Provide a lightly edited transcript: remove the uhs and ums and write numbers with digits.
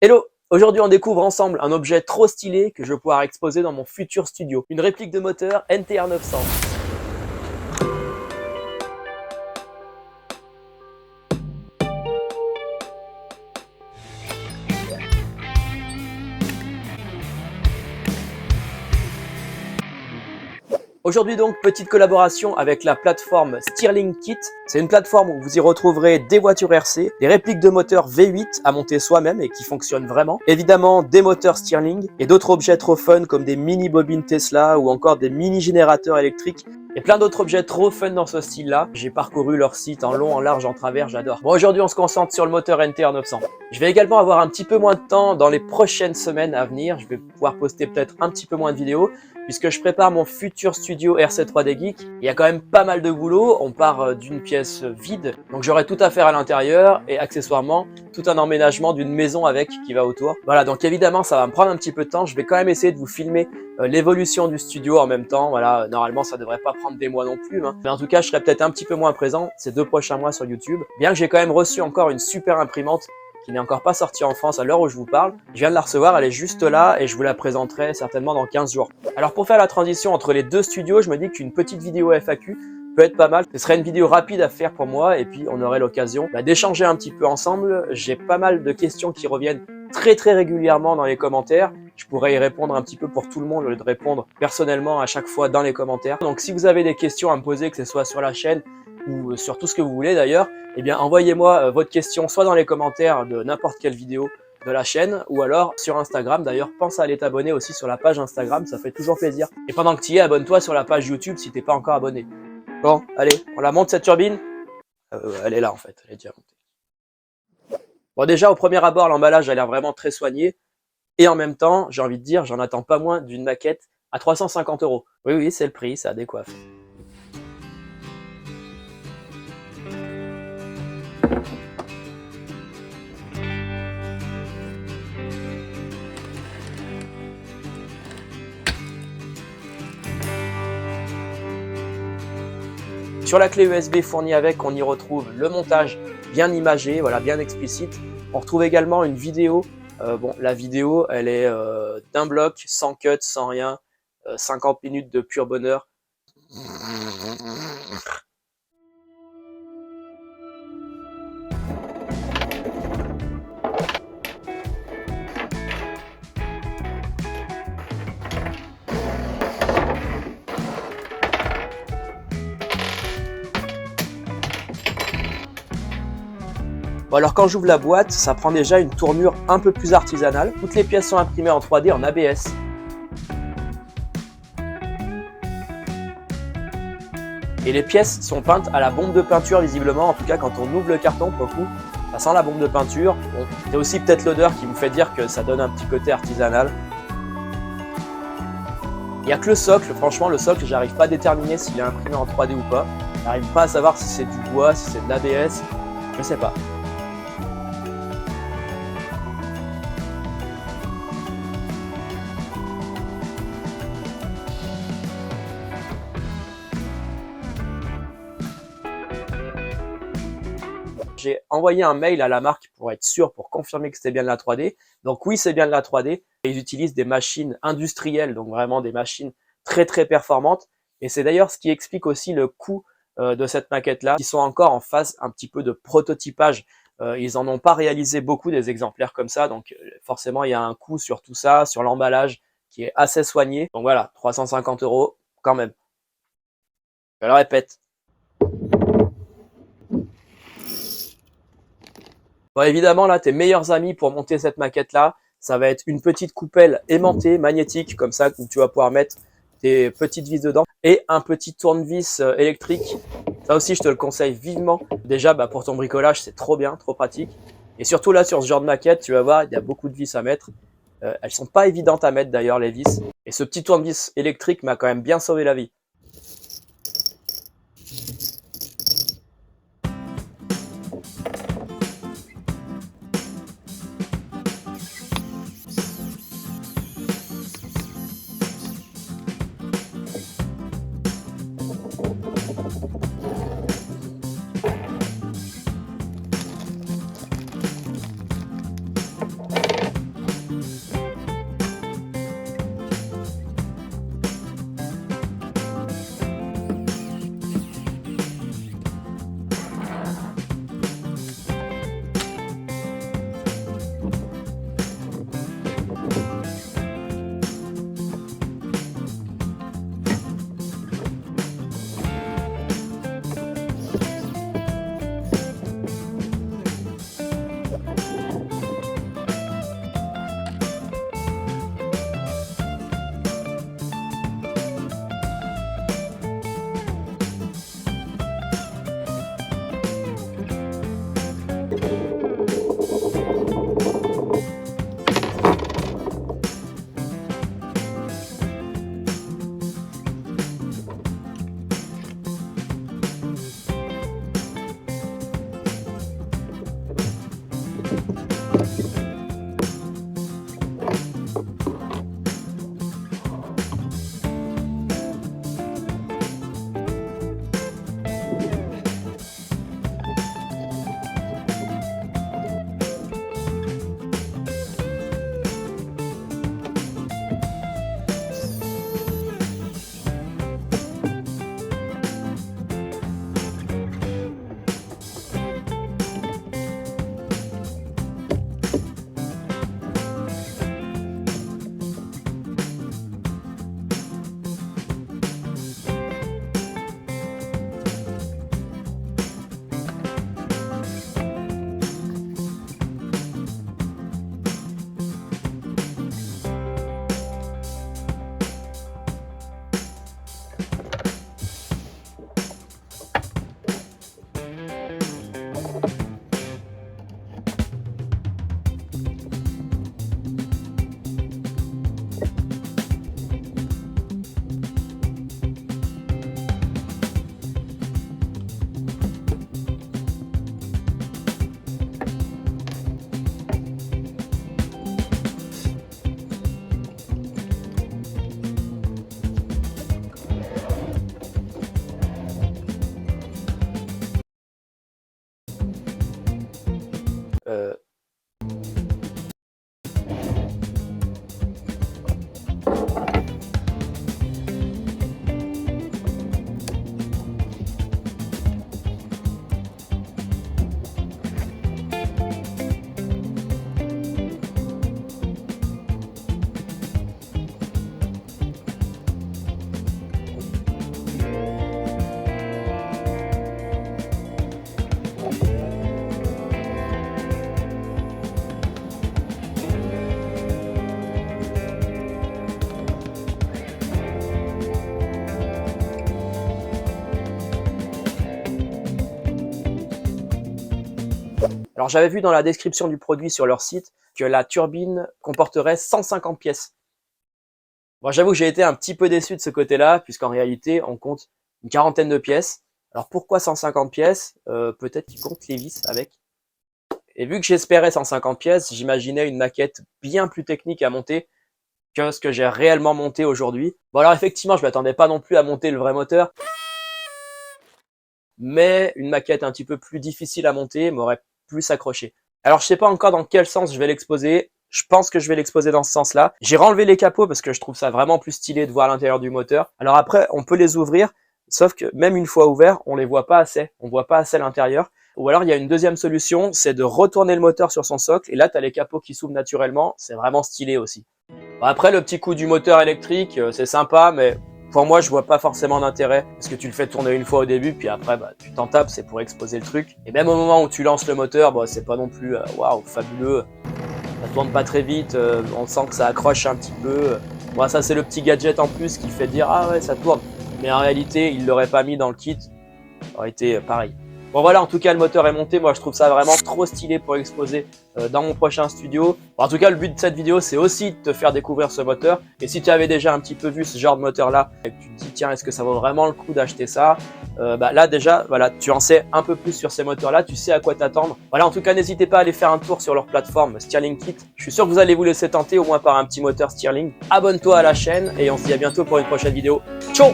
Hello! Aujourd'hui, on découvre ensemble un objet trop stylé que je vais pouvoir exposer dans mon futur studio. Une réplique de moteur NTR 900. Aujourd'hui donc, petite collaboration avec la plateforme Stirling Kit. C'est une plateforme où vous y retrouverez des voitures RC, des répliques de moteurs V8 à monter soi-même et qui fonctionnent vraiment. Évidemment, des moteurs Stirling et d'autres objets trop fun comme des mini bobines Tesla ou encore des mini générateurs électriques. Et plein d'autres objets trop fun dans ce style-là. J'ai parcouru leur site en long, en large, en travers, j'adore. Bon, aujourd'hui, on se concentre sur le moteur NTR 900. Je vais également avoir un petit peu moins de temps dans les prochaines semaines à venir. Je vais pouvoir poster peut-être un petit peu moins de vidéos puisque je prépare mon futur studio RC3D Geek. Il y a quand même pas mal de boulot. On part d'une pièce vide, donc j'aurai tout à faire à l'intérieur et accessoirement tout un emménagement d'une maison avec qui va autour. Voilà, donc évidemment, ça va me prendre un petit peu de temps. Je vais quand même essayer de vous filmer l'évolution du studio en même temps. Voilà, normalement ça devrait pas prendre des mois non plus, hein. Mais en tout cas je serai peut-être un petit peu moins présent ces 2 prochains mois sur YouTube, bien que j'ai quand même reçu encore une super imprimante qui n'est encore pas sortie en France à l'heure où je vous parle. Je viens de la recevoir, elle est juste là et je vous la présenterai certainement dans 15 jours. Alors pour faire la transition entre les 2 studios, je me dis qu'une petite vidéo FAQ peut être pas mal. Ce serait une vidéo rapide à faire pour moi et puis on aurait l'occasion d'échanger un petit peu ensemble. J'ai pas mal de questions qui reviennent très régulièrement dans les commentaires. Je pourrais y répondre un petit peu pour tout le monde au lieu de répondre personnellement à chaque fois dans les commentaires. Donc si vous avez des questions à me poser, que ce soit sur la chaîne ou sur tout ce que vous voulez d'ailleurs, eh bien envoyez-moi votre question soit dans les commentaires de n'importe quelle vidéo de la chaîne ou alors sur Instagram. D'ailleurs, pense à aller t'abonner aussi sur la page Instagram, ça fait toujours plaisir. Et pendant que tu y es, abonne-toi sur la page YouTube si t'es pas encore abonné. Bon, allez, on la monte cette turbine. Elle est là en fait, elle est déjà montée. Bon, déjà au premier abord, l'emballage a l'air vraiment très soigné. Et en même temps, j'ai envie de dire, j'en attends pas moins d'une maquette à 350 €. Oui, c'est le prix, ça décoiffe. Sur la clé USB fournie avec, on y retrouve le montage bien imagé, voilà, bien explicite. On retrouve également une vidéo. Bon, la vidéo, elle est d'un bloc, sans cut, sans rien, 50 minutes de pur bonheur. Bon, alors quand j'ouvre la boîte, ça prend déjà une tournure un peu plus artisanale. Toutes les pièces sont imprimées en 3D en ABS. Et les pièces sont peintes à la bombe de peinture visiblement, en tout cas quand on ouvre le carton pour le coup, ça sent la bombe de peinture. Bon, c'est aussi peut-être l'odeur qui me fait dire que ça donne un petit côté artisanal. Il n'y a que le socle, franchement le socle j'arrive pas à déterminer s'il est imprimé en 3D ou pas. J'arrive pas à savoir si c'est du bois, si c'est de l'ABS, je sais pas. J'ai envoyé un mail à la marque pour être sûr, pour confirmer que c'était bien de la 3D. Donc oui, c'est bien de la 3D. Et ils utilisent des machines industrielles, donc vraiment des machines très performantes. Et c'est d'ailleurs ce qui explique aussi le coût de cette maquette-là. Ils sont encore en phase un petit peu de prototypage. Ils en ont pas réalisé beaucoup des exemplaires comme ça. Donc forcément, il y a un coût sur tout ça, sur l'emballage qui est assez soigné. Donc voilà, 350 € quand même. Je le répète. Bon, évidemment, là, tes meilleurs amis pour monter cette maquette-là, ça va être une petite coupelle aimantée, magnétique, comme ça, où tu vas pouvoir mettre tes petites vis dedans, et un petit tournevis électrique. Ça aussi, je te le conseille vivement. Déjà, pour ton bricolage, c'est trop bien, trop pratique. Et surtout là, sur ce genre de maquette, tu vas voir, il y a beaucoup de vis à mettre. Elles sont pas évidentes à mettre d'ailleurs, les vis. Et ce petit tournevis électrique m'a quand même bien sauvé la vie. Alors j'avais vu dans la description du produit sur leur site que la turbine comporterait 150 pièces. Bon, j'avoue que j'ai été un petit peu déçu de ce côté-là, puisqu'en réalité, on compte une quarantaine de pièces. Alors pourquoi 150 pièces? Peut-être qu'ils comptent les vis avec. Et vu que j'espérais 150 pièces, j'imaginais une maquette bien plus technique à monter que ce que j'ai réellement monté aujourd'hui. Bon alors effectivement, je m'attendais pas non plus à monter le vrai moteur, mais une maquette un petit peu plus difficile à monter m'aurait plus accroché. Alors je sais pas encore dans quel sens je vais l'exposer. Je pense que je vais l'exposer dans ce sens-là. J'ai renlevé les capots parce que je trouve ça vraiment plus stylé de voir l'intérieur du moteur. Alors après, on peut les ouvrir, sauf que même une fois ouverts, on les voit pas assez. On voit pas assez l'intérieur. Ou alors il y a une deuxième solution, c'est de retourner le moteur sur son socle. Et là, tu as les capots qui s'ouvrent naturellement. C'est vraiment stylé aussi. Bon, après, le petit coup du moteur électrique, c'est sympa, mais pour moi, je vois pas forcément d'intérêt. Parce que tu le fais tourner une fois au début, puis après, bah, tu t'en tapes, c'est pour exposer le truc. Et même au moment où tu lances le moteur, bah, c'est pas non plus waouh, fabuleux. Ça tourne pas très vite, on sent que ça accroche un petit peu. Bon, ça c'est le petit gadget en plus qui fait dire ah ouais ça tourne. Mais en réalité, il l'aurait pas mis dans le kit, ça aurait été pareil. Bon voilà, en tout cas le moteur est monté, moi je trouve ça vraiment trop stylé pour exposer dans mon prochain studio. Bon, en tout cas le but de cette vidéo c'est aussi de te faire découvrir ce moteur. Et si tu avais déjà un petit peu vu ce genre de moteur là et que tu te dis tiens est-ce que ça vaut vraiment le coup d'acheter ça, bah là déjà voilà tu en sais un peu plus sur ces moteurs là, tu sais à quoi t'attendre. Voilà, en tout cas n'hésitez pas à aller faire un tour sur leur plateforme Stirling Kit. Je suis sûr que vous allez vous laisser tenter au moins par un petit moteur Stirling. Abonne-toi à la chaîne et on se dit à bientôt pour une prochaine vidéo. Ciao.